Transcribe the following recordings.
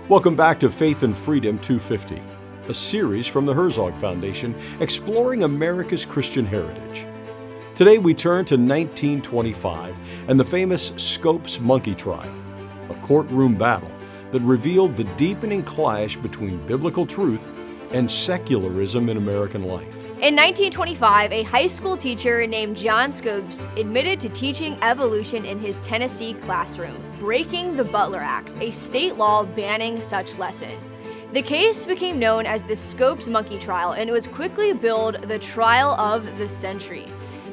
Welcome back to Faith and Freedom 250, a series from the Herzog Foundation exploring America's Christian heritage. Today we turn to 1925 and the famous Scopes monkey trial, a courtroom battle that revealed the deepening clash between biblical truth and secularism in American life. In 1925, a high school teacher named John Scopes admitted to teaching evolution in his Tennessee classroom, breaking the Butler Act, a state law banning such lessons. The case became known as the Scopes monkey trial, and it was quickly billed the trial of the century.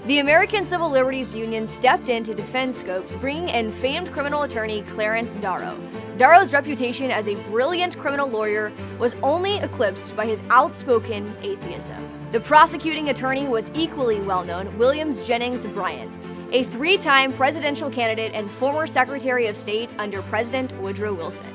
The American Civil Liberties Union stepped in to defend Scopes, bringing in famed criminal attorney Clarence Darrow. Darrow's reputation as a brilliant criminal lawyer was only eclipsed by his outspoken atheism. The prosecuting attorney was equally well-known, Jennings Bryan, a three-time presidential candidate and former Secretary of State under President Woodrow Wilson.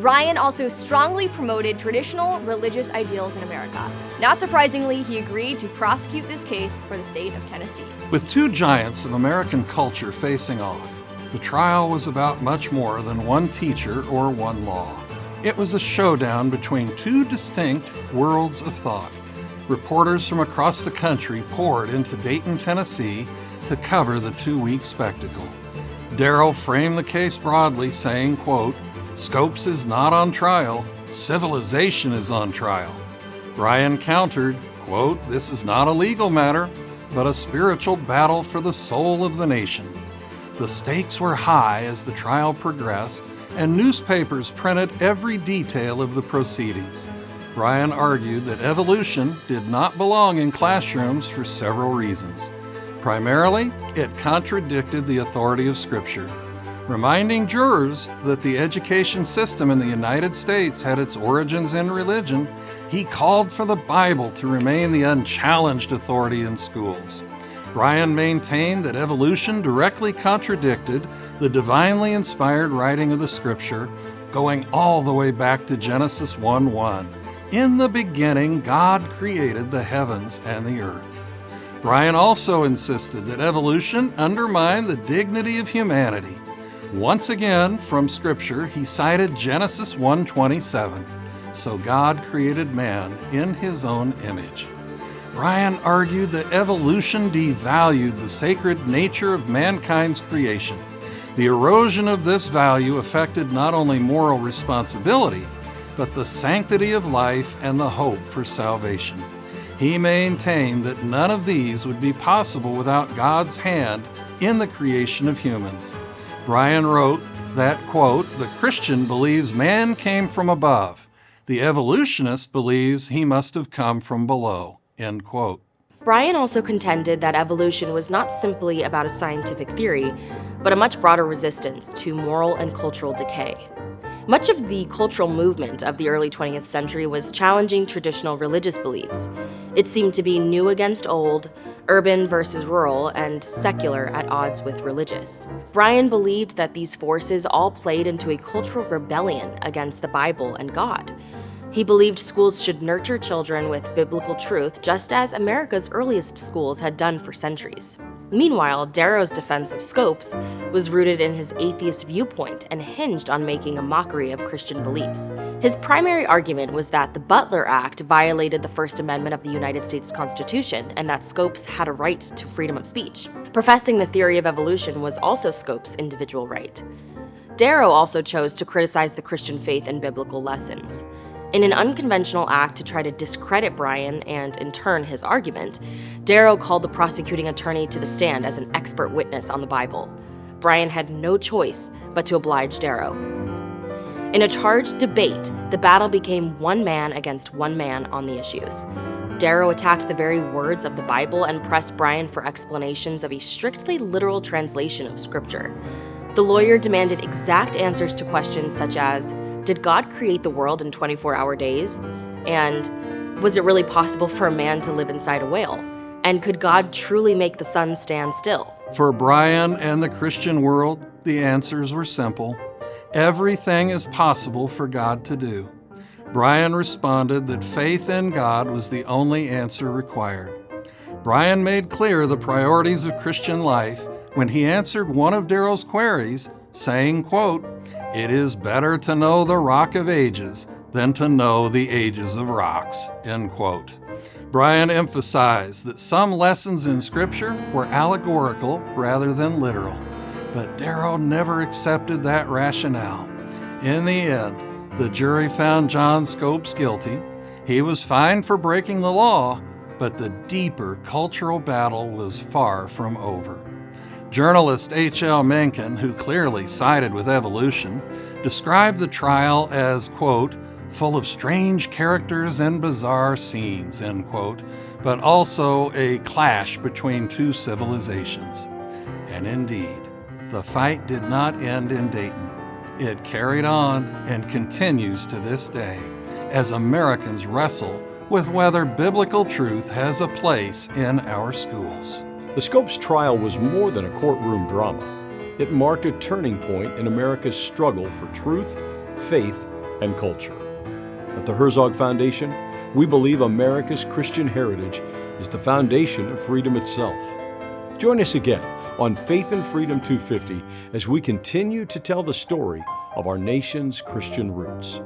Bryan also strongly promoted traditional religious ideals in America. Not surprisingly, he agreed to prosecute this case for the state of Tennessee. With two giants of American culture facing off, the trial was about much more than one teacher or one law. It was a showdown between two distinct worlds of thought. Reporters from across the country poured into Dayton, Tennessee to cover the two-week spectacle. Darrow framed the case broadly, saying, quote, "Scopes is not on trial, civilization is on trial." Bryan countered, quote, "This is not a legal matter, but a spiritual battle for the soul of the nation." The stakes were high as the trial progressed, and newspapers printed every detail of the proceedings. Bryan argued that evolution did not belong in classrooms for several reasons. Primarily, it contradicted the authority of Scripture. Reminding jurors that the education system in the United States had its origins in religion, he called for the Bible to remain the unchallenged authority in schools. Bryan maintained that evolution directly contradicted the divinely inspired writing of the Scripture, going all the way back to Genesis 1:1. "In the beginning, God created the heavens and the earth." Bryan also insisted that evolution undermined the dignity of humanity. Once again, from Scripture, he cited Genesis 1:27, "So God created man in his own image." Bryan argued that evolution devalued the sacred nature of mankind's creation. The erosion of this value affected not only moral responsibility, but the sanctity of life and the hope for salvation. He maintained that none of these would be possible without God's hand in the creation of humans. Bryan wrote that, quote, "The Christian believes man came from above. The evolutionist believes he must have come from below," end quote. Bryan also contended that evolution was not simply about a scientific theory, but a much broader resistance to moral and cultural decay. Much of the cultural movement of the early 20th century was challenging traditional religious beliefs. It seemed to be new against old, urban versus rural, and secular at odds with religious. Bryan believed that these forces all played into a cultural rebellion against the Bible and God. He believed schools should nurture children with biblical truth, just as America's earliest schools had done for centuries. Meanwhile, Darrow's defense of Scopes was rooted in his atheist viewpoint and hinged on making a mockery of Christian beliefs. His primary argument was that the Butler Act violated the First Amendment of the United States Constitution and that Scopes had a right to freedom of speech. Professing the theory of evolution was also Scopes' individual right. Darrow also chose to criticize the Christian faith and biblical lessons. In an unconventional act to try to discredit Bryan and, in turn, his argument, Darrow called the prosecuting attorney to the stand as an expert witness on the Bible. Bryan had no choice but to oblige Darrow. In a charged debate, the battle became one man against one man on the issues. Darrow attacked the very words of the Bible and pressed Bryan for explanations of a strictly literal translation of Scripture. The lawyer demanded exact answers to questions such as, did God create the world in 24-hour days? And was it really possible for a man to live inside a whale? And could God truly make the sun stand still? For Bryan and the Christian world, the answers were simple. Everything is possible for God to do. Bryan responded that faith in God was the only answer required. Bryan made clear the priorities of Christian life when he answered one of Darrow's queries, saying, quote, "It is better to know the Rock of Ages than to know the ages of rocks," end quote. Bryan emphasized that some lessons in Scripture were allegorical rather than literal, but Darrow never accepted that rationale. In the end, the jury found John Scopes guilty. He was fined for breaking the law, but the deeper cultural battle was far from over. Journalist H.L. Mencken, who clearly sided with evolution, described the trial as, quote, "full of strange characters and bizarre scenes," end quote, but also a clash between two civilizations. And indeed, the fight did not end in Dayton. It carried on and continues to this day as Americans wrestle with whether biblical truth has a place in our schools. The Scopes trial was more than a courtroom drama. It marked a turning point in America's struggle for truth, faith, and culture. At the Herzog Foundation, we believe America's Christian heritage is the foundation of freedom itself. Join us again on Faith and Freedom 250 as we continue to tell the story of our nation's Christian roots.